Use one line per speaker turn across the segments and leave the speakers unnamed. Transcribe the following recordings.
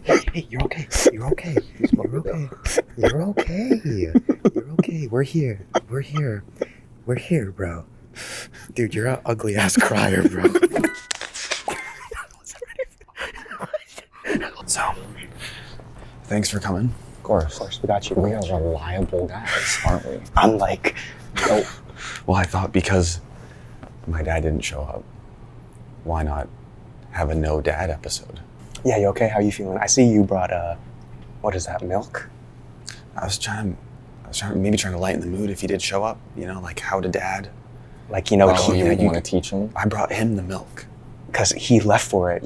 Hey, you're okay. You're okay. You're okay. You're okay. You're okay. We're here. We're here. We're here, bro. Dude, you're an ugly ass crier, bro.
So, thanks for coming.
Of course, we got you.
We are reliable guys, aren't we?
I'm like, nope.
Well, I thought because my dad didn't show up, why not have a no dad episode?
Yeah, you okay? How you feeling? I see you brought what is that, milk?
I was trying to lighten the mood if he did show up, you know, like how to dad.
Like, you know,
Oh, you want to teach him?
I brought him the milk.
because he left for it,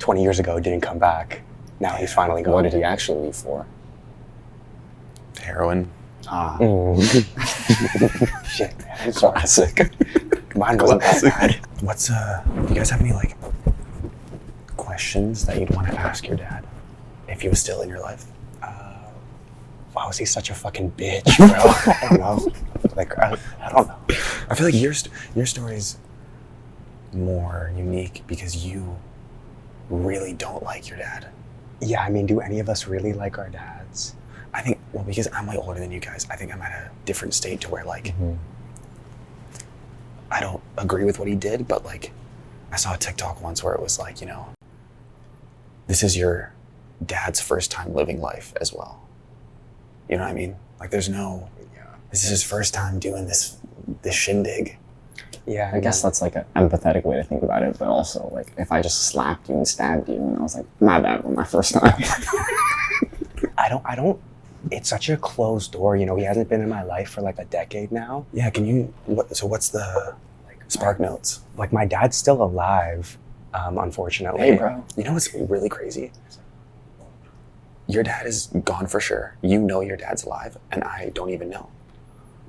20 years ago, didn't come back. Now he's finally gone.
What did he actually leave for?
Heroin.
Shit, man.
Classic.
Mine wasn't that bad.
What's do you guys have any like questions that you'd want to ask your dad if he was still in your life?
Why was he such a fucking bitch, bro? I don't know. Like, I don't know.
I feel like your story's more unique because you really don't like your dad.
Yeah, I mean, do any of us really like our dads?
I think, well, because I'm way older than you guys, I think I'm at a different state to where like, I don't agree with what he did, but like, I saw a TikTok once where it was like, this is your dad's first time living life as well. You know what I mean? Like this is his first time doing this shindig.
Yeah,
I guess that's like an empathetic way to think about it, but also like if I just slapped you and stabbed you and I was like, my bad, my first time.
I don't, it's such a closed door, he hasn't been in my life for like a decade now.
Yeah, what's the spark notes?
Like my dad's still alive, unfortunately.
Hey, bro.
You know what's really crazy? Your dad is gone for sure. You know your dad's alive, and I don't even know.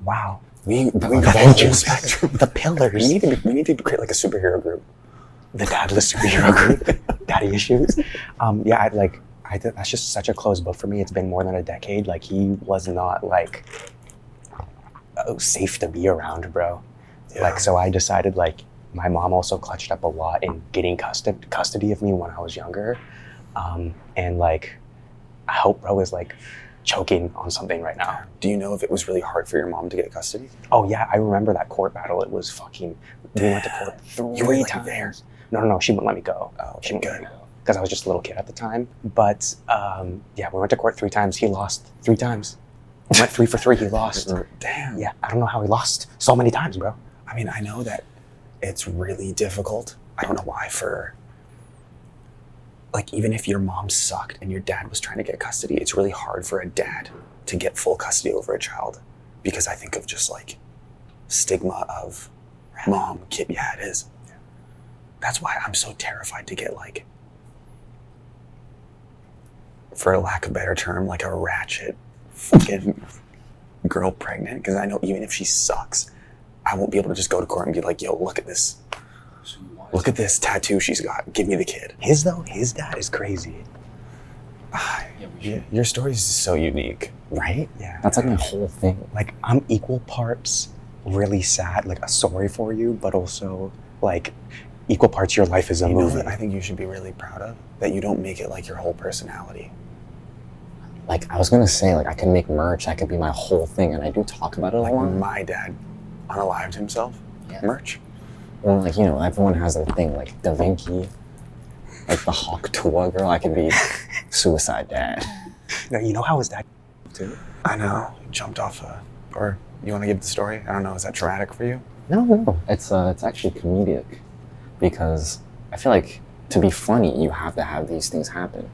Wow.
We got the whole spectrum.
The pillars.
We need to create like a superhero group.
The dadless superhero group. Daddy issues. That's just such a closed book for me. It's been more than a decade. Like he was not like safe to be around, bro.
Yeah.
Like, so I decided like my mom also clutched up a lot in getting custody of me when I was younger. And like, I hope bro is like choking on something right now.
Do you know if it was really hard for your mom to get custody?
Oh yeah, I remember that court battle. It was fucking, we went to court
You were
three
like
times.
there?
No, she wouldn't let me go.
Oh,
She wouldn't
good.
let me go. Because I was just a little kid at the time. But yeah, we went to court 3 times. He lost 3 times. We went 3 for 3, he lost.
Damn.
Yeah, I don't know how he lost so many times, bro.
I mean, I know that it's really difficult. I don't know why like even if your mom sucked and your dad was trying to get custody, it's really hard for a dad to get full custody over a child because I think of just like stigma of mom, kid. Yeah, it is. Yeah. That's why I'm so terrified to get like, for lack of a better term, like a ratchet fucking girl pregnant, because I know even if she sucks, I won't be able to just go to court and be like, yo, look at this. Look at this tattoo she's got. Give me the kid.
His dad is crazy.
Your story is so unique.
Right? Yeah.
That's like my whole thing.
Like, I'm equal parts really sad, like sorry for you, but also like equal parts your life is a movie.
That I think you should be really proud of, that you don't make it like your whole personality.
Like I was gonna say, like I could make merch, that could be my whole thing, and I do talk about it a
Like
lot.
my dad unalived himself.
Yeah.
Merch.
Or like, everyone has their thing, like Da Vinci, like the Hawk Tuah girl, I could be Suicide Dad.
No, you know how his dad too?
I know. Jumped off or you want to give the story? I don't know. Is that traumatic for you?
No. It's actually comedic because I feel like to be funny, you have to have these things happen.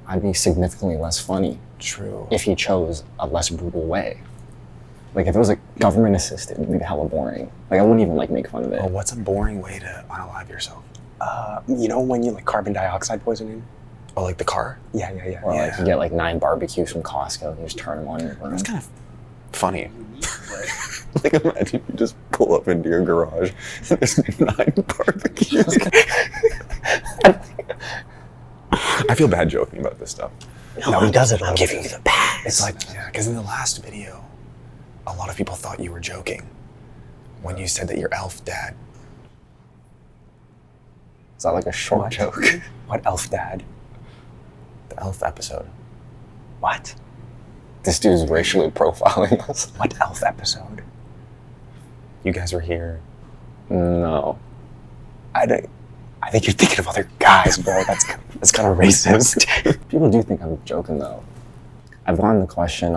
I'd be significantly less funny
True.
if he chose a less brutal way. Like if it was like government assisted, it'd be hella boring. Like I wouldn't even like make fun of it.
Oh, what's a boring way to unalive yourself?
When you like carbon dioxide poisoning?
Oh, like the car?
Yeah.
Or like you get like 9 barbecues from Costco and you just turn them on your burn.
That's kind of funny. Like imagine you just pull up into your garage and there's 9 barbecues. I feel bad joking about this stuff.
No, he does it.
I'm giving you the pass. It's like, yeah, because in the last video, a lot of people thought you were joking when you said that your elf dad
Is that like a short joke?
What elf dad? The elf episode. What?
This dude's racially profiling us.
What elf episode? You guys were here.
No.
I think you're thinking of other guys, bro. That's kind of racist.
People do think I'm joking though. I've gotten the question,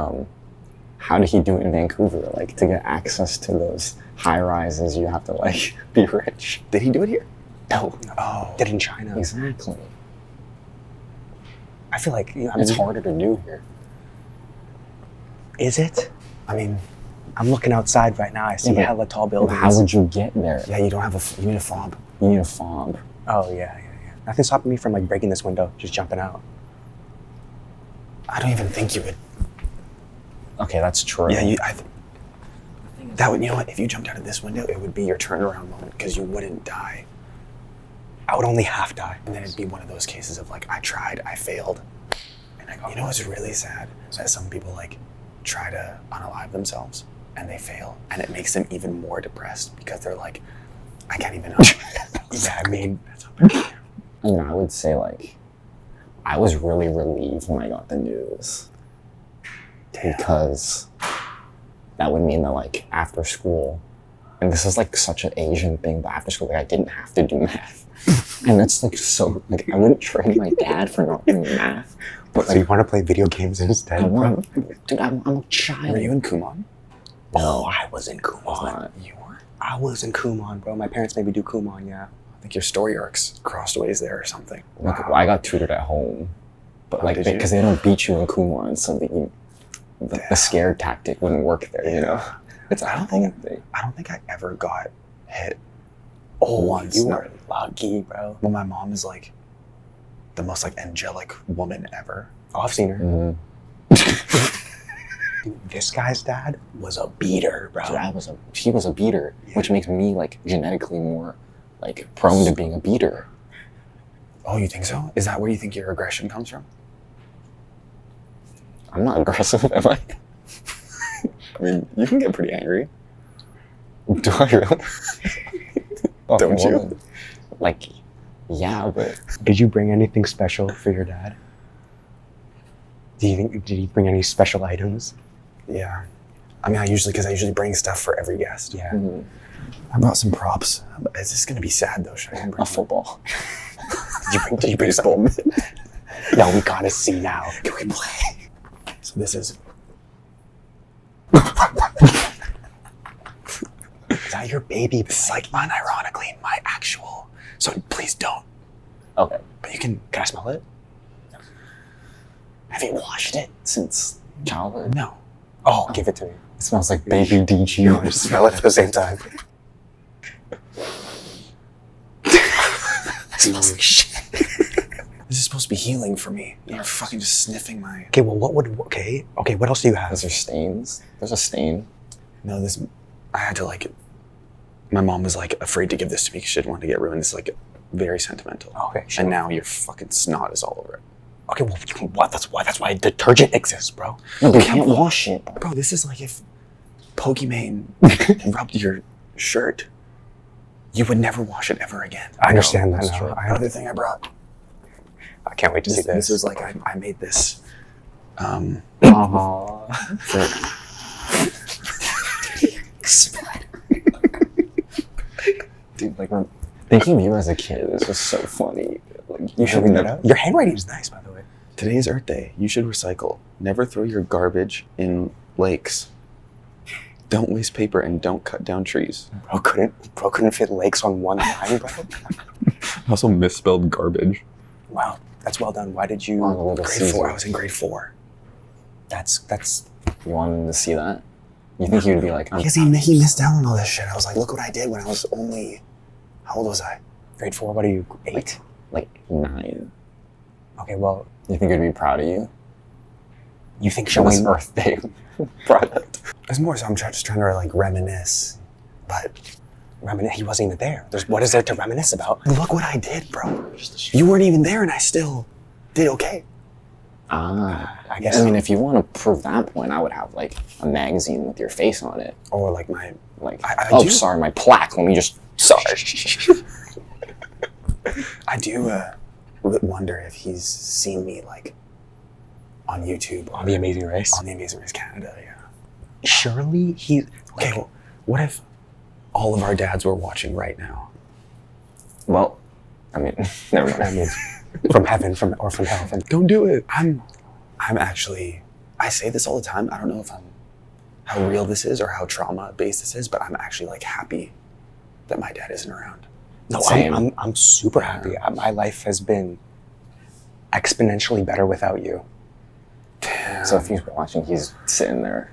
how did he do it in Vancouver? Like, to get access to those high rises, you have to like be rich.
Did he do it here?
No.
Oh, did it in China?
Exactly.
I feel like
It's harder to do here.
Is it? I mean, I'm looking outside right now. I see hella tall buildings.
How would you get there?
Yeah, you don't have you need a fob.
You need a fob.
Oh yeah. Nothing's stopping me from like breaking this window, just jumping out. I don't even think you would.
Okay, that's true.
Yeah, that would, you know what? If you jumped out of this window, it would be your turnaround moment because you wouldn't die. I would only half die, and then it'd be one of those cases of like, I tried, I failed, and I go, you know what's really sad? That some people like try to unalive themselves and they fail, and it makes them even more depressed because they're like, I can't even. Yeah, I mean,
I would say like, I was really relieved when I got the news. Because that would mean that like after school, and this is like such an Asian thing, but after school, like I didn't have to do math. And that's like so, like I wouldn't trade my dad for not doing math. But
so you want to play video games instead?
Dude, I'm a child.
Were you in Kumon?
No,
I was in Kumon. You were? I was in Kumon, bro. My parents made me do Kumon, yeah. I think your story arcs crossed ways there or something.
Like, well, I got tutored at home, but like because they don't beat you in Kumon, so the scared tactic wouldn't work there, you know.
I don't think I ever got hit. Once. You were lucky, bro. Well, my mom is like the most like angelic woman ever. Oh, I've seen her.
Mm-hmm.
Dude, this guy's dad was a beater, bro.
He was a beater, which makes me like genetically more like prone to being a beater.
Oh, you think so? Is that where you think your aggression comes from?
I'm not aggressive, am I?
I mean, you can get pretty angry.
Do I really?
Don't you?
Like, yeah, but...
Did you bring anything special for your dad? Did he bring any special items? Yeah. I mean, I usually bring stuff for every guest. Yeah.
Mm-hmm.
I brought some props. It's just gonna be sad though. Should I bring
a football?
Did you bring baseball? No, we gotta see now. Can we play? So this is... Is that your baby? This is like unironically my actual. So please don't.
Okay.
But can I smell it? Have you washed it?
Since childhood?
No. Oh, give it to me.
It smells like baby DG.
You want to smell it at the same time? It smells like shit. This is supposed to be healing for me. You're fucking just sniffing my... Okay, well, okay, what else do you have?
Those are stains. There's a stain.
No, I had to like... My mom was like afraid to give this to me because she didn't want to get ruined. It's like very sentimental. Okay, sure. And now your fucking snot is all over it. Okay, well, what? That's why detergent exists, bro.
No, you can't wash it.
Bro, this is like if Pokimane rubbed your shirt, you would never wash it ever again. I understand that now. Another thing I brought. I can't wait to see this. This is like, I made this.
Dude, like, thinking of you as a kid is just so funny. Like,
you should bring that up. Your handwriting is nice, by the way. Today is Earth Day. You should recycle. Never throw your garbage in lakes. Don't waste paper and don't cut down trees. Bro couldn't fit lakes on one line, bro.
Also misspelled garbage.
Wow, that's well done. Why did you? Grade 4. I was in grade 4. That's.
You wanted to see that? You think you'd be like?
Because he missed out on all this shit. I was like, look what I did when I was only. How old was I? Grade 4. What are you? 8?
Like 9.
Okay, well.
You think he'd be proud of you?
You think showing
Earth Day product?
It's more so I'm just trying to like reminisce, but he wasn't even there. What is there to reminisce about? Look what I did, bro. You weren't even there, and I still did okay.
I guess. I mean, if you want to prove that point, I would have like a magazine with your face on it,
or like my
sorry, my plaque. Let me just.
Sorry. I do wonder if he's seen me like on YouTube
On The Amazing Race?
On The Amazing Race Canada, yeah.
Surely he...
Okay, well, what if all of our dads were watching right now?
Well, I mean, never mind.
I mean, from heaven or from hell.
Don't do it. I'm actually, I say this all the time. I don't know if how real this is or how trauma-based this is, but I'm actually like happy that my dad isn't around.
No,
Same.
I'm super happy. My life has been exponentially better without you.
Damn.
So if he's watching, he's sitting there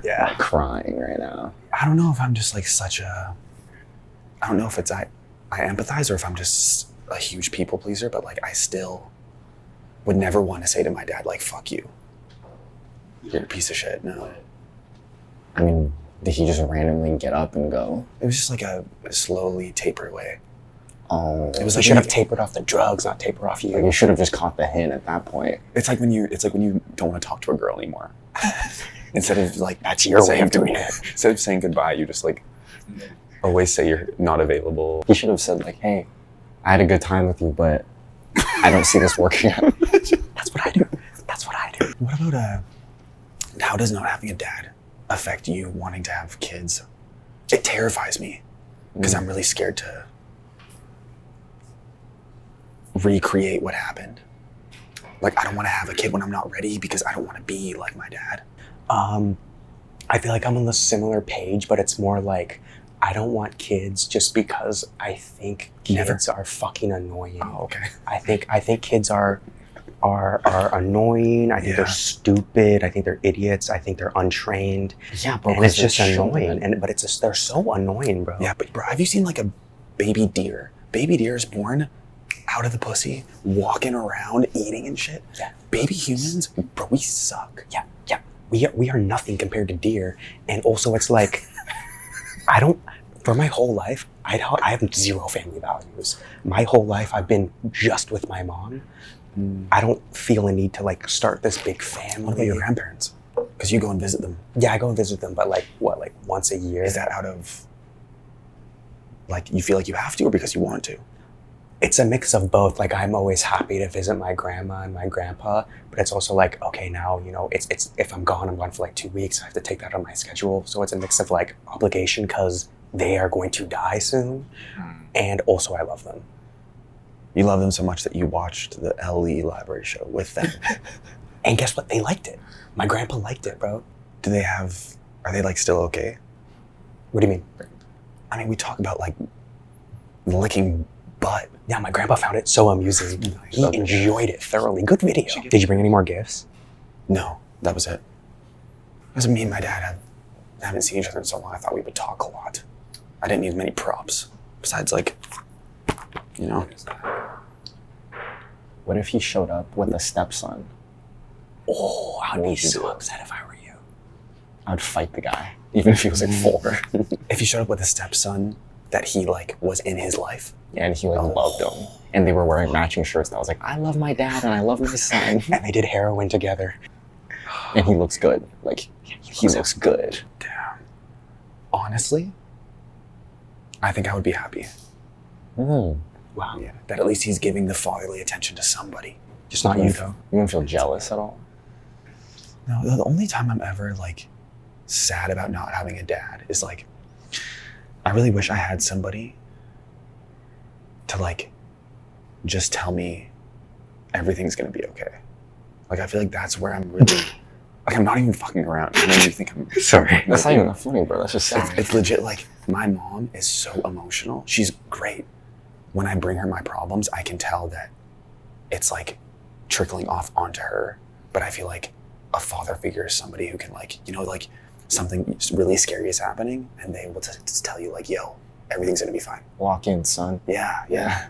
Yeah.
crying right now.
I don't know if I'm just like I don't know if it's I empathize or if I'm just a huge people pleaser, but like I still would never want to say to my dad, like, fuck you. You're a piece of shit. No.
I mean, did he just randomly get up and go?
It was just like a slowly taper away.
Oh,
It was
You
like
should
when
have tapered off the drugs, not taper off you.
you should have just caught the hint at that point.
it's like when you don't want to talk to a girl anymore. Instead of like
That's your way
saying
of doing
goodbye-
it.
Instead of saying goodbye, you just like always say you're not available.
He should have said like, "Hey, I had a good time with you, but I don't see this working out."
That's what I do. That's what I do.
What about how does not having a dad affect you wanting to have kids? It terrifies me because I'm really scared to recreate what happened. Like I don't want to have a kid when I'm not ready because I don't want to be like my dad.
I feel like I'm on the similar page, but it's more like I don't want kids just because I think kids are fucking annoying.
Oh, okay.
I think kids are annoying. I think they're stupid. I think they're idiots. I think they're untrained.
Yeah, but
And it's just annoying. But they're so annoying, bro.
Yeah, but bro, have you seen like a baby deer? Baby deer is born out of the pussy, walking around, eating and shit.
Yeah.
Baby humans, bro, we suck.
Yeah. We are nothing compared to deer. And also it's like, for my whole life, I have zero family values. My whole life I've been just with my mom. I don't feel a need to like start this big family.
What about your grandparents? Because you go and visit them.
Yeah, I go and visit them, but like once a year.
Is that out of, like, you feel like you have to or because you want to?
It's a mix of both. Like I'm always happy to visit my grandma and my grandpa, but it's also like, okay, now, it's if I'm gone for like 2 weeks. I have to take that on my schedule. So it's a mix of like obligation because they are going to die soon. And also I love them.
You love them so much that you watched the LE library show with them.
And guess what? They liked it. My grandpa liked it, bro.
Are they like still okay?
What do you mean?
I mean, we talk about like licking butt.
Yeah, my grandpa found it so amusing. He
Okay.
enjoyed it thoroughly. Good video. Did you bring any more gifts?
No, that was it. Because me and my dad haven't seen each other in so long. I thought we would talk a lot. I didn't need many props. Besides, like,
What if he showed up with a stepson?
Oh, I'd
What
be
would you
so
do?
upset if I were you.
I'd fight the guy, even if he was like 4.
if he showed up with a stepson that he like was in his life.
And he like loved him. And they were wearing matching shirts that was like, I love my dad and I love my son.
And they did heroin together.
And he looks good. Like, he looks good.
Damn. Honestly, I think I would be happy.
Mm.
Wow.
Yeah. That at least he's giving the fatherly attention to somebody.
Just not you, though.
You don't feel jealous at all?
No, the only time I'm ever like sad about not having a dad is like, I really wish I had somebody to like just tell me everything's gonna be okay. Like I feel like that's where I'm really like I'm not even fucking around. I know you think I'm
Sorry.
That's not even that funny, bro. That's just sad.
it's legit. Like my mom is so emotional. She's great. When I bring her my problems, I can tell that it's like trickling off onto her. But I feel like a father figure is somebody who can like, like something really scary is happening and they will just tell you like, yo, everything's gonna be fine.
Walk in, son.
Yeah.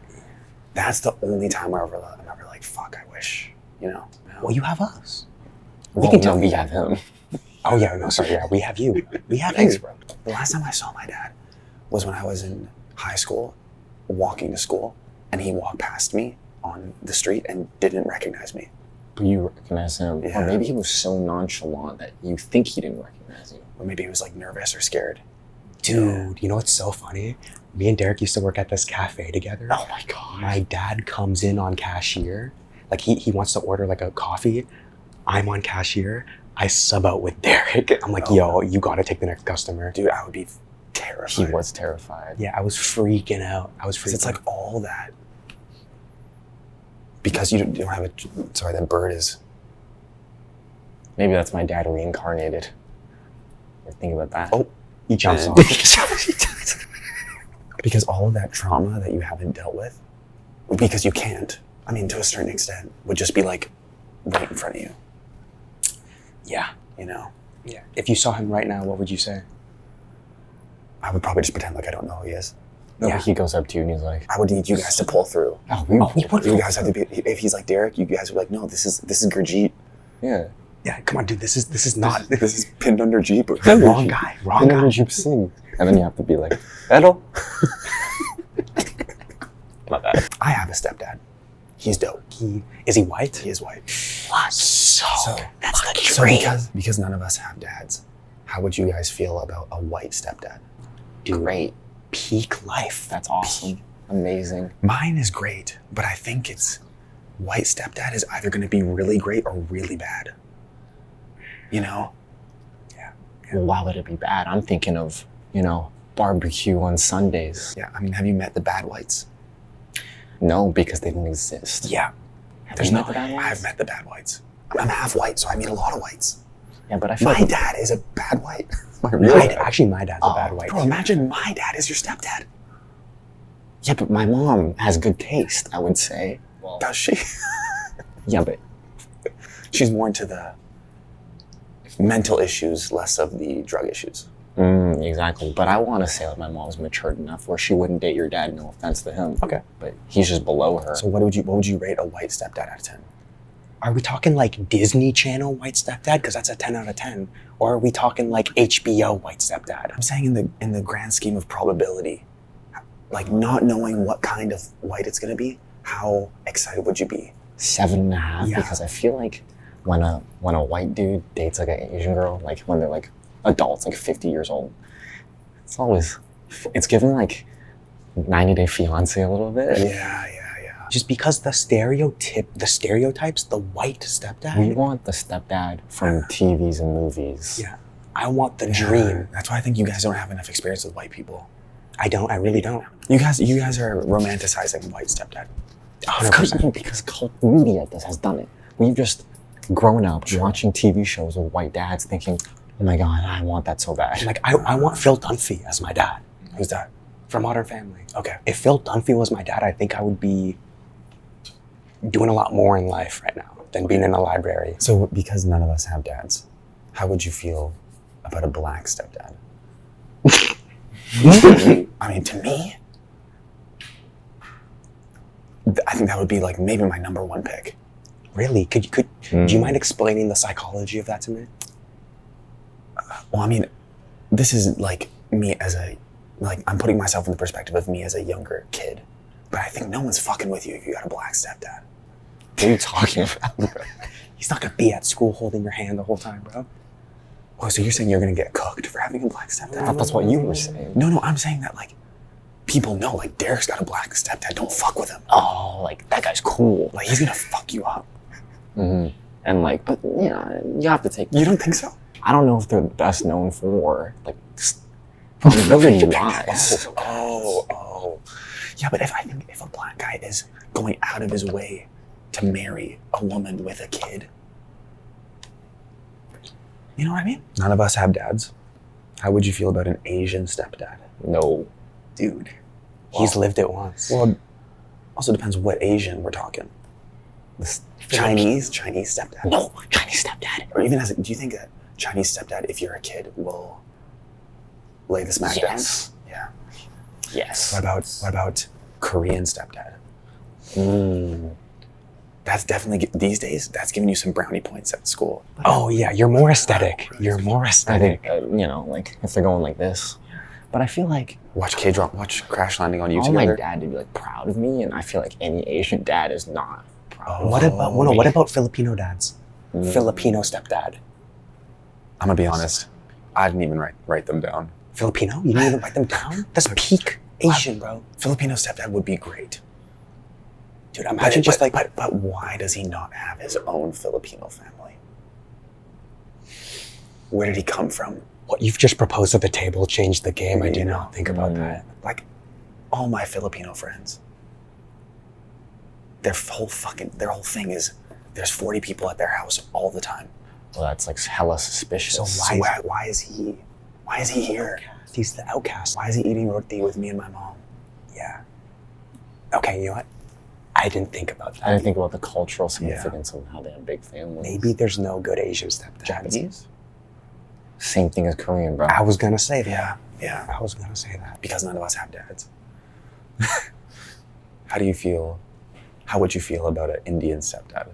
That's the only time I'm ever like, fuck, I wish,
Well, you have us.
We can tell we have him.
Oh, yeah, no, sorry. Yeah, we have you. We have
Thanks,
you.
bro. The last time I saw my dad was when I was in high school, walking to school, and he walked past me on the street and didn't recognize me.
But you recognize him.
Yeah.
Or maybe he was so nonchalant that you think he didn't recognize you.
Or maybe he was like nervous or scared.
Dude, you know what's so funny? Me and Derek used to work at this cafe together.
Oh my god.
My dad comes in on cashier. Like he wants to order like a coffee. I'm on cashier. I sub out with Derek. I'm like, yo, you gotta take the next customer.
Dude, I would be terrified.
He was terrified.
Yeah, I was freaking out.
It's like all that. Because you don't have a... Sorry, that bird is...
Maybe that's my dad reincarnated. Ever think about that?
Oh,
he jumps off.
Because all of that trauma that you haven't dealt with, because you can't, I mean, to a certain extent, would just be like right in front of you.
Yeah.
You know?
Yeah. If you saw him right now, what would you say?
I would probably just pretend like I don't know who he is.
No,
Yeah.
but he goes up to you and he's like,
I would need you guys to pull through. You guys have to be... If he's like Derek, you guys would be like, no, this is Gurjeet.
yeah.
Yeah, come on, dude. This is not.
This is pinned under Jeep.
Wrong guy. Wrong
And then
guy.
you sing. And then you have to be like, hello. My bad.
I have a stepdad. He's dope.
Is he white?
He is white.
What? So that's the
So
dream.
because none of us have dads, how would you guys feel about a white stepdad?
Great.
Peak life.
That's awesome. Amazing.
Mine is great, but I think it's white stepdad is either going to be really great or really bad. You know?
Well, why would it be bad? I'm thinking of, barbecue on Sundays.
Yeah, I mean, have you met the bad whites?
No, because they don't exist.
Yeah.
There's
you
no.
met the bad whites?
I've met the bad whites. I'm half white, so I meet a lot of whites.
Yeah, but I feel
My
like
dad is a bad white.
Actually, my dad's a bad white.
Bro, imagine my dad is your stepdad.
yeah, but my mom has good taste, I would say. Well,
Does she?
yeah, but
She's more into the mental issues, less of the drug issues.
exactly. But I want to say that my mom's matured enough where she wouldn't date your dad. No offense to him.
Okay.
But he's just below her.
So what would you rate a white stepdad out of 10?
Are we talking like Disney Channel white stepdad? Because that's a 10 out of 10. Or are we talking like HBO white stepdad?
I'm saying in the grand scheme of probability, like not knowing what kind of white it's gonna be, how excited would you be?
7.5
Yeah.
because I feel like when a white dude dates like an Asian girl, like when they're like adults, like 50 years old, it's giving like 90 Day Fiance a little bit.
Yeah.
Just because the stereotypes, the white stepdad.
We want the stepdad from TVs and movies.
Yeah. I want the dream.
That's why I think you guys don't have enough experience with white people.
I really don't.
You guys are romanticizing white stepdad.
100%.
Because cult media has done it. We've just grown up watching TV shows with white dads thinking, oh my God, I want that so bad.
Like, I want Phil Dunphy as my dad
Who's that?
from Modern Family.
Okay.
If Phil Dunphy was my dad, I think I would be doing a lot more in life right now than being in a library.
So because none of us have dads, how would you feel about a black stepdad? I mean, to me, I think that would be like maybe my number one pick.
Really? Do you mind explaining the psychology of that to me?
Well, I mean, this is like me I'm putting myself in the perspective of me as a younger kid. But I think no one's fucking with you if you got a black stepdad.
What are you talking about?
He's not gonna be at school holding your hand the whole time, bro.
Oh, so you're saying you're gonna get cooked for having a black stepdad?
I thought that's what you were saying.
No, I'm saying that like people know like Derek's got a black stepdad. Don't fuck with him.
Oh, like that guy's cool.
Like he's gonna fuck you up.
And like, but you have to take.
You don't think so?
I don't know if they're best known for like really lies.
Oh. Yeah, but if a black guy is going out of his way to marry a woman with a kid, you know what I mean? None of us have dads. How would you feel about an Asian stepdad?
No.
Dude.
He's lived it once.
Well, also depends what Asian we're talking. Chinese stepdad.
No, Chinese stepdad.
Or even do you think that Chinese stepdad, if you're a kid, will lay the smack down?
Yes.
Yeah.
Yes.
What about Korean stepdad? That's definitely, these days, that's giving you some brownie points at school.
Oh yeah, you're more aesthetic. You're more
I
aesthetic.
think, like if they're going like this. But I feel like
Watch Crash Landing on
I
You
want my
together.
dad to be like proud of me, and I feel like any Asian dad is not proud of me.
What about Filipino dads? Filipino stepdad.
I'm gonna be honest. I didn't even write them down.
Filipino? You didn't even write them down? That's peak Asian, bro.
Filipino stepdad would be great.
Dude, imagine
But why does he not have his own Filipino family? Where did he come from?
what you've just proposed at the table changed the game. I
You
did
know,
not think about that.
Like, all my Filipino friends, their whole thing is there's 40 people at their house all the time.
Well, that's like hella suspicious.
So
So why is he here?
He's the outcast.
Why is he eating roti with me and my mom?
Yeah. Okay, you know what? I didn't think about that.
I didn't think about the cultural significance of how they have big families.
Maybe there's no good Asian stepdads.
Japanese?
Same thing as Korean, bro.
I was gonna say that.
Yeah.
I was gonna say that.
Because none of us have dads. How do you feel? How would you feel about an Indian stepdad?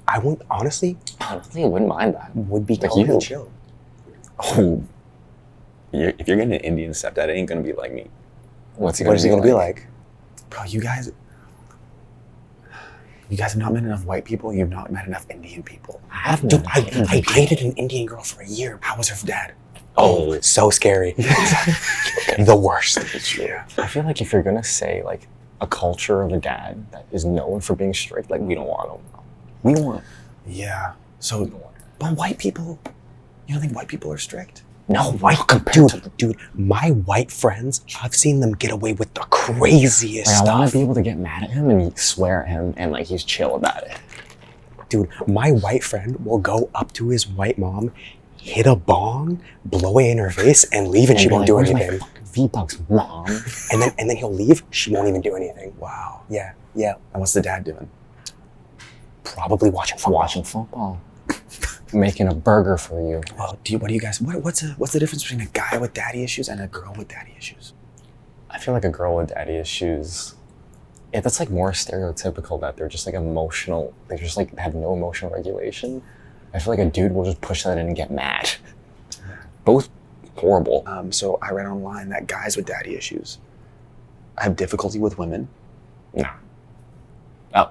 I wouldn't, honestly,
Honestly, I wouldn't mind that.
would be
Like
totally
you.
chill.
Oh, if you're getting an Indian stepdad, it ain't gonna be like me.
What's he
What is he gonna be like?
Bro, you guys have not met enough white people. You've not met enough Indian people.
I have
Dude,
no-
I dated an Indian girl for a year.
How was her dad?
Oh, so scary. The worst.
Yeah.
I feel like if you're gonna say like a culture of a dad that is known for being strict, like we don't want them. We want.
Yeah. So, but white people, you don't think white people are strict?
No, white
Dude, my white friends, I've seen them get away with the craziest
Like, I want
stuff.
to be able to get mad at him and swear at him, and like he's chill about it.
Dude, my white friend will go up to his white mom, hit a bong, blow it in her face, and leave, and she
be
won't
like,
do
"Where's my
anything.
fucking V-Bucks, mom?"
And then he'll leave. She won't even do anything.
Wow.
Yeah.
And what's the dad doing?
Probably watching football.
Watching football, making a burger for you.
Well, what do you guys? What's the difference between a guy with daddy issues and a girl with daddy issues?
I feel like a girl with daddy issues. Yeah, that's like more stereotypical that they're just like emotional. They just like have no emotional regulation. I feel like a dude will just push that in and get mad. Both horrible.
So I read online that guys with daddy issues have difficulty with women,
No. Oh.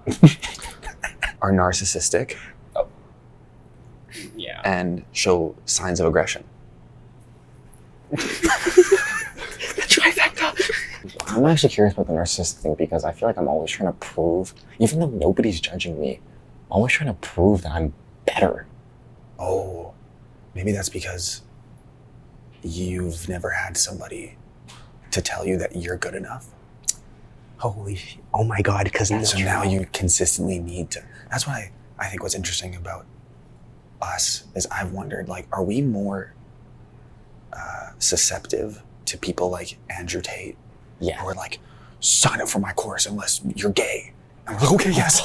are narcissistic,
Yeah.
and show signs of aggression.
I'm actually curious about the narcissistic thing because I feel like I'm always trying to prove, even though nobody's judging me, I'm always trying to prove that I'm better.
Oh, maybe that's because you've never had somebody to tell you that you're good enough.
Holy shit. Oh my God, because
So now you consistently need to. That's why I think what's interesting about us is I've wondered, like, are we more susceptible to people like Andrew Tate,
Yeah.
who are like, sign up for my course unless you're gay? And we're like, okay, yes,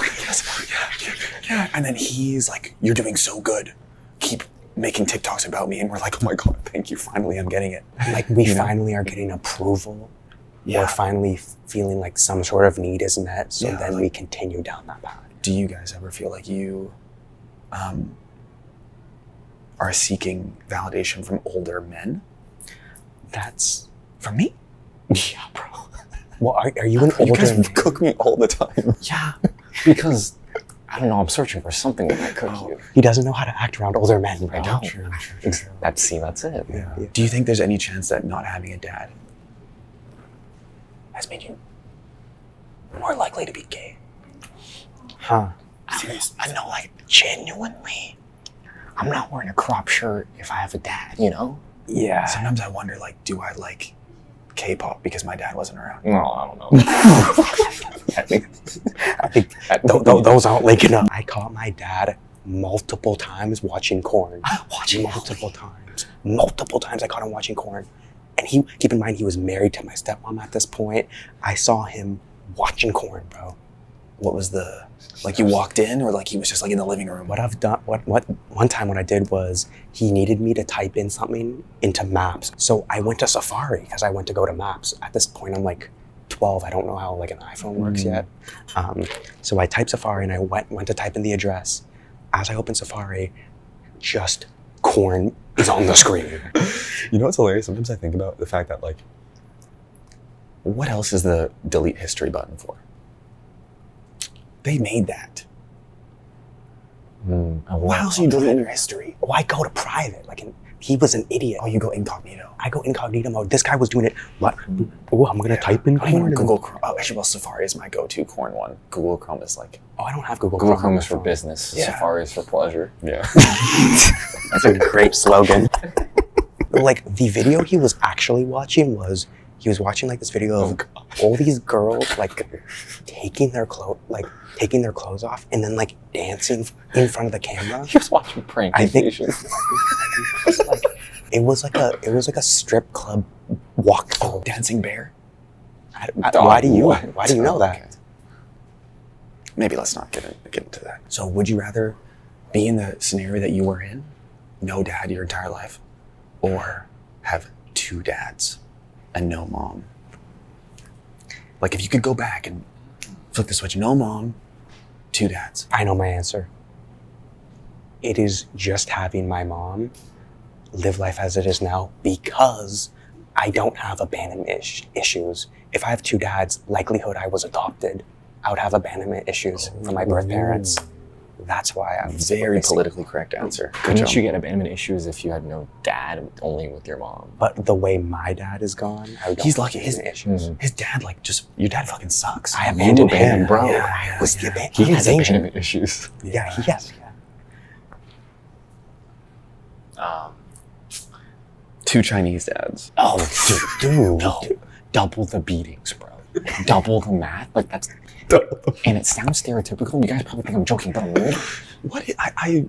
yeah. And then he's like, you're doing so good. Keep making TikToks about me. And we're like, oh my God, thank you. Finally, I'm getting it.
like we
You know?
finally are getting approval.
Yeah.
We're finally feeling like some sort of need is met. So
Yeah,
then
like-
we continue down that path.
Do you guys ever feel like you are seeking validation from older men?
That's,
From me?
Yeah, bro.
well, are you an
You
older
guys
man?
cook me all the time.
Yeah. Because, I don't know, I'm searching for something that I cook you.
He doesn't know how to act around older men, bro.
I don't.
True.
That's it.
Yeah.
Do you think there's any chance that not having a dad has made you more likely to be gay?
Huh.
Serious?
I know, like, genuinely, I'm not wearing a crop shirt if I have a dad, you know?
Yeah.
Sometimes I wonder, like, do I like K-pop because my dad wasn't around?
No, I don't know.
I think those aren't linking up. I caught my dad multiple times watching Korn. Multiple times. Multiple times I caught him watching Korn. And he, keep in mind, he was married to my stepmom at this point. I saw him watching Korn, bro.
What was the, like, you walked in, or like he was just like in the living room?
What I've done, one time what I did was he needed me to type in something into Maps. So I went to Safari because I went to go to Maps. At this point, I'm like 12. I don't know how like an iPhone works yet. So I typed Safari and I went to type in the address. As I opened Safari, just Korn is on the screen.
You know what's hilarious? Sometimes I think about the fact that, like, what else is the delete history button for? They made that. What else are you doing in your history?
Oh, I go to private. Like, he was an idiot.
Oh, you go incognito.
I go incognito mode. This guy was doing it. What? Oh, I'm gonna type in
I don't even
corn.
Google Chrome. Oh, actually, well, Safari is my go-to corn one. Google Chrome is like...
Oh, I don't have Google
Google
Chrome.
Chrome is for business.
Yeah.
Safari is for pleasure.
Yeah.
That's a great slogan. Like, the video he was actually watching was, he was watching like this video of all these girls like taking their clothes off and then like dancing in front of the camera.
He was watching prank.
I think
Vacations.
it was like a strip club walk.
Oh, Dancing Bear?
Why do you know that?
Okay. Maybe let's not get into that. So would you rather be in the scenario that you were in, no dad your entire life, or have 2 dads and no mom? Like if you could go back and flip the switch, no mom, 2 dads.
I know my answer. It is just having my mom live life as it is now because I don't have abandonment issues. If I have 2 dads, likelihood I was adopted, I would have abandonment issues from my birth parents. That's why I'm
Very politically correct answer. Good
Couldn't
job.
you get abandonment issues if you had no dad, only with your mom?
But the way my dad is gone, I don't
He's
have
lucky. His
abandonment issues.
His dad your dad fucking sucks.
I abandoned
abandoned
him,
bro.
Yeah, I was the
He
he's
has
Asian.
abandonment issues.
Yeah, he has. Yeah.
2 Chinese dads.
Oh,
Dude,
no. Double the beatings, bro. Double the math. Like that's... And it sounds stereotypical. You guys probably think I'm joking, but I'm real.
What I'm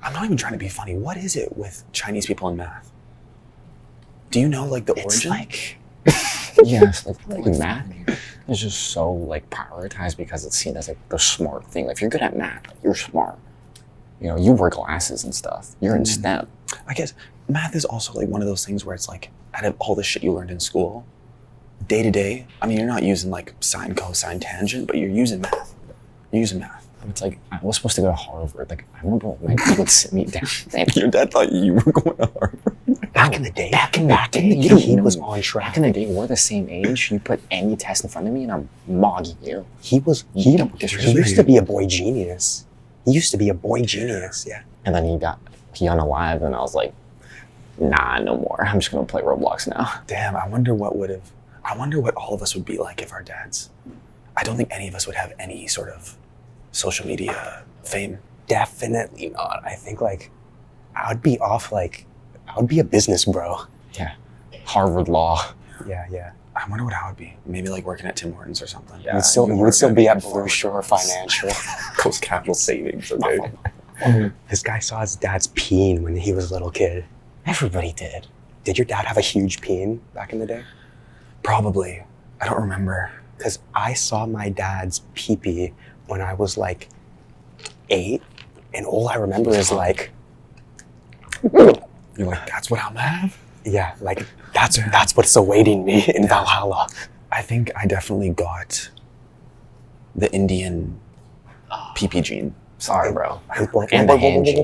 not even trying to be funny. What is it with Chinese people in math? Do you know like the
It's
origin?
like... Yes, like math is just so like prioritized because it's seen as like the smart thing. Like if you're good at math, you're smart. You know, you wear glasses and stuff. You're in STEM.
I guess math is also like one of those things where it's like out of all the shit you learned in school, day to day, I mean, you're not using like sine, cosine, tangent, but you're using math. You're using math.
It's like I was supposed to go to Harvard. Like I remember my dad would sit me down.
Your dad thought you were going to Harvard.
back in the day,
Back in the day,
he was on
Back
track.
in the day, we're the same age. You put any test in front of me, and I'm mogging you.
He used to be a boy genius. He used to be a boy genius. Yeah.
And then he unalived, and I was like, nah, no more. I'm just gonna play Roblox now.
Damn, I wonder what all of us would be like if our dads, I don't think any of us would have any sort of social media fame.
Definitely not. I think like I would be a business bro.
Yeah, Harvard Law.
Yeah.
I wonder what I would be. Maybe like working at Tim Hortons or something.
Yeah.
You would still be at Blue Shore Financial.
Coast Capital Savings, okay?
This guy saw his dad's peen when he was a little kid.
Everybody did.
Did your dad have a huge peen back in the day?
Probably. I don't remember.
Because I saw my dad's pee-pee when I was like 8, and all I remember is like,
You're like, that's what I'm at?
yeah, like that's what's awaiting me in Valhalla.
I think I definitely got the Indian PP gene.
Sorry, bro.
And
the hand gene.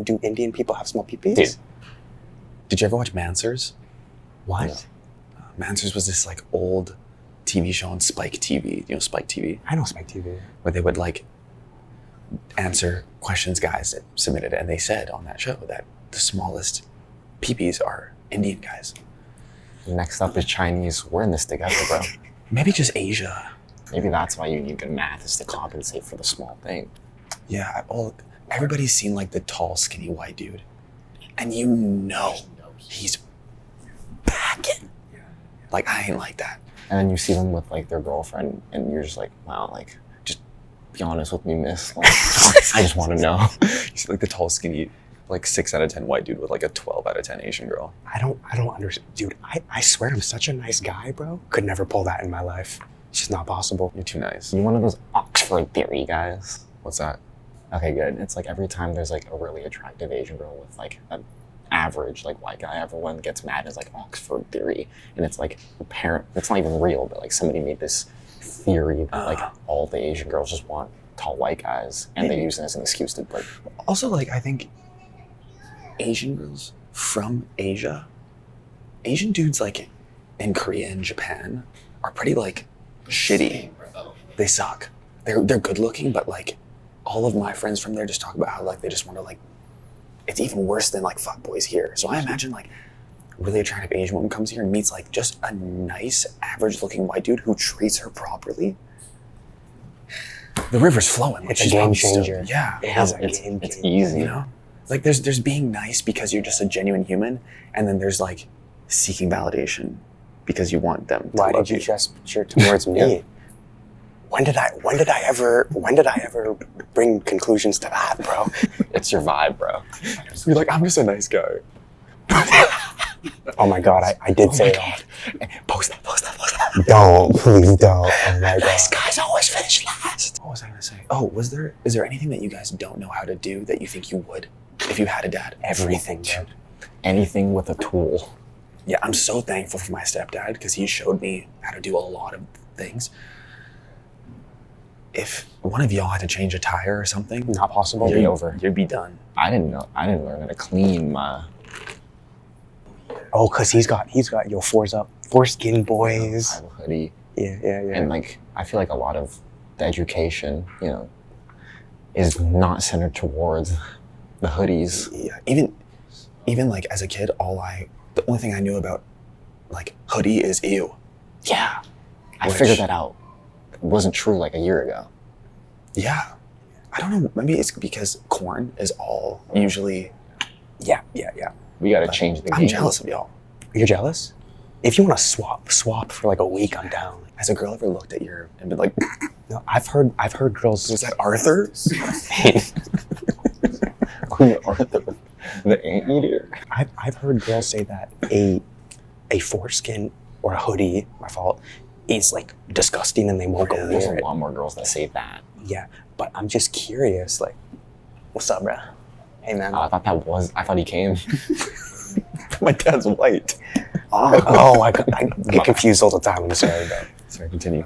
Do Indian people have small pee-pees?
Dude.
Did you ever watch Mansers?
What?
Mansers was this like old TV show on Spike TV. You know Spike TV?
I know Spike TV.
Where they would like answer questions guys that submitted, and they said on that show that the smallest peepees are Indian guys.
Next up is Chinese. We're in this together, bro.
Maybe just Asia.
Maybe that's why you need good math, is to compensate for the small thing.
Yeah, everybody's seen like the tall, skinny white dude, and you know he's packing. Like I ain't like that.
And then you see them with like their girlfriend, and you're just like, wow, like, just be honest with me, miss. Like, I just want to know.
You see like the tall, skinny, like 6 out of 10 white dude with like a 12 out of 10 Asian girl.
I don't understand. Dude, I swear I'm such a nice guy, bro. Could never pull that in my life. It's just not possible.
You're too nice.
You one of those Oxford theory guys?
What's that?
Okay, good. It's like every time there's like a really attractive Asian girl with like an average like white guy, everyone gets mad as like Oxford theory, and it's like apparent. It's not even real, but like somebody made this theory that like all the Asian girls just want tall white guys, and they use it as an excuse to like.
Also, like I think Asian girls from Asia, Asian dudes like in Korea and Japan are pretty like shitty. They suck. They're good looking, but like all of my friends from there just talk about how like they just want to like, it's even worse than like fuck boys here. So I imagine like really attractive Asian woman comes here and meets like just a nice average looking white dude who treats her properly. The river's flowing. Like,
It's a
she's
game
probably still-
changer.
yeah.
It is a
It's
game
it's
changer.
easy.
You know, like there's being nice because you're just a genuine human, and then there's like seeking validation because you want them to
Why
love
did you gesture towards me? When did I ever bring conclusions to that, bro?
It's your vibe, bro.
You're like, I'm just a nice guy.
Oh my god, I did say that.
Post that.
Don't, please don't. Oh my god.
Guys always finish last. What was I gonna say? Oh, is there anything that you guys don't know how to do that you think you would if you had a dad?
Everything, dude.
Anything with a tool.
Yeah, I'm so thankful for my stepdad because he showed me how to do a lot of things. If one of y'all had to change a tire or something,
Not possible.
It'd be over.
you'd be done.
I didn't learn how to clean my
Oh, cause he's got your foreskin boys.
I have a hoodie.
Yeah.
And like I feel like a lot of the education, you know, is not centered towards the hoodies.
Yeah, even like as a kid, the only thing I knew about like hoodie is ew.
Yeah. I
Which-
figured that out. It wasn't true like a year ago.
Yeah, I don't know. Maybe it's because corn is all usually.
Yeah.
We gotta change the game.
I'm jealous of y'all.
You're jealous? If you want to swap for like a week, I'm down.
Has a girl ever looked at your and been like,
No, I've heard girls.
"Was that Arthur?"
Arthur, the anteater.
I've heard girls say that a foreskin or a hoodie, my fault, is like disgusting and they won't go
There's
near
a
it.
lot more girls that say that.
Yeah, but I'm just curious, like, what's up, bro? Hey, man.
I thought he came.
My dad's white.
I get confused all the time. I'm sorry, bro.
Sorry, continue.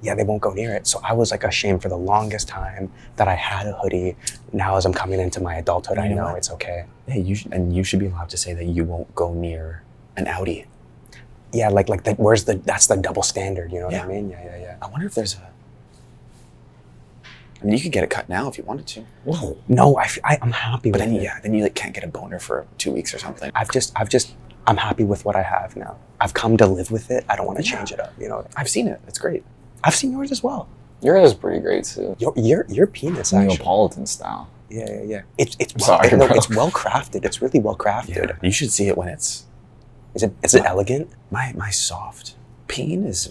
Yeah, they won't go near it. So I was like ashamed for the longest time that I had a hoodie. Now as I'm coming into my adulthood,
You
I
know
know
what?
it's okay.
Hey, you should be allowed to say that you won't go near an Audi.
Yeah, like that's the double standard, you know what I mean? Yeah.
I wonder if there's a. I mean, you could get it cut now if you wanted to.
Whoa.
No, I'm happy
But
with
then,
it.
then you like can't get a boner for 2 weeks or something.
I'm happy with what I have now. I've come to live with it. I don't want to change it up, you know?
I've seen it. It's great.
I've seen yours as well.
Yours is pretty great too.
Your penis, actually.
Neapolitan style.
Yeah. It's
Sorry,
no,
bro.
it's well crafted. It's really well crafted.
You should see it when it's.
Is it elegant?
My soft peen is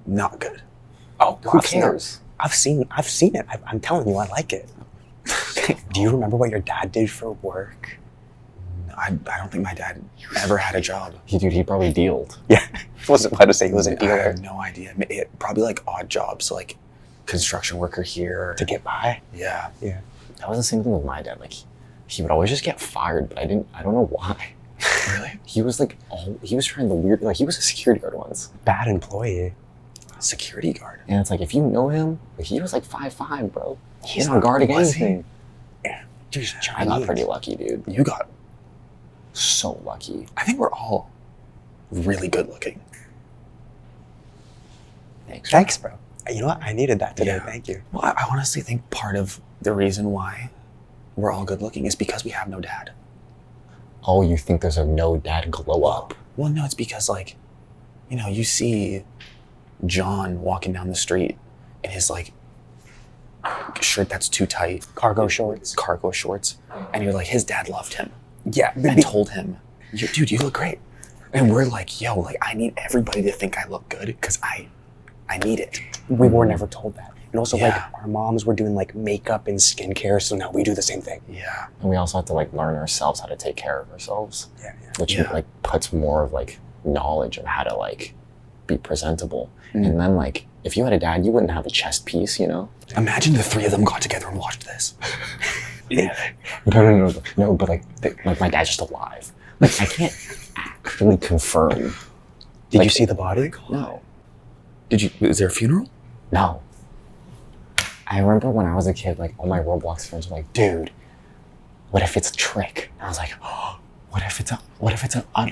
not good.
Oh,
Who cares?
I've seen it. I'm telling you, I like it. Do you remember what your dad did for work?
I don't think my dad ever had a job.
He probably dealed.
Yeah, I wasn't about to say he was a
I
dealer
have no idea. Probably like odd jobs, like construction worker here.
to get by.
Yeah.
That was the same thing with my dad. Like he would always just get fired, but I don't know why.
Really?
He was like he was trying the weird, like he was a security guard once.
Bad employee.
Security guard.
And it's like, if you know him, like, he was like 5'5", bro. He's
not
not guarding
was he?
anything.
Dude,
I got pretty lucky, dude.
You got.
So lucky.
I think we're all really good looking.
Thanks, bro. You know what? I needed that today.
Yeah.
Thank you.
Well, I honestly think part of the reason why we're all good looking is because we have no dad.
Oh, you think there's a no dad glow up?
Well, no, it's because like, you see John walking down the street in his like shirt that's too tight,
Cargo shorts.
cargo shorts, and you're like, his dad loved him
Yeah,
and told him, dude, you look great. And we're like, yo, like I need everybody to think I look good because I need it.
we were never told that. And also, like,
Yeah.
our moms were doing like makeup and skincare, so now we do the same thing.
Yeah.
And we also have to like learn ourselves how to take care of ourselves,
Yeah.
which
Yeah.
like puts more of like knowledge of how to like be presentable.
Mm.
And then like, if you had a dad, you wouldn't have a chest piece, you know?
Imagine the three of them got together and watched this. Yeah.
No, but like my dad's just alive. Like I can't actually confirm.
Did you
Like-
see the body?
No.
Is there a funeral?
No. I remember when I was a kid, like all my Roblox friends were like, dude, what if it's a trick? And I was like, oh, what if it's a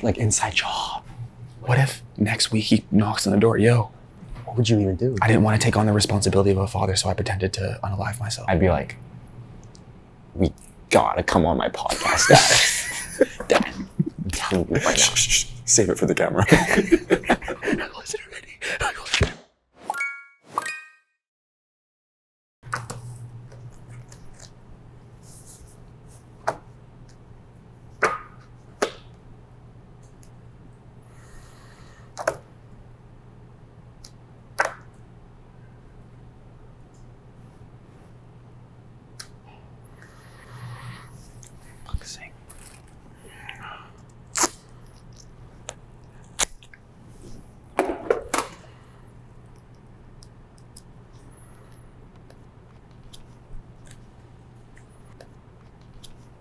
like inside job?
What if next week he knocks on the door, yo,
What would you even do?
I didn't want to take on the responsibility of a father, so I pretended to unalive myself.
I'd be like, we gotta come on my podcast, Dad. Dad, I'm telling you right now.
Save it for the camera.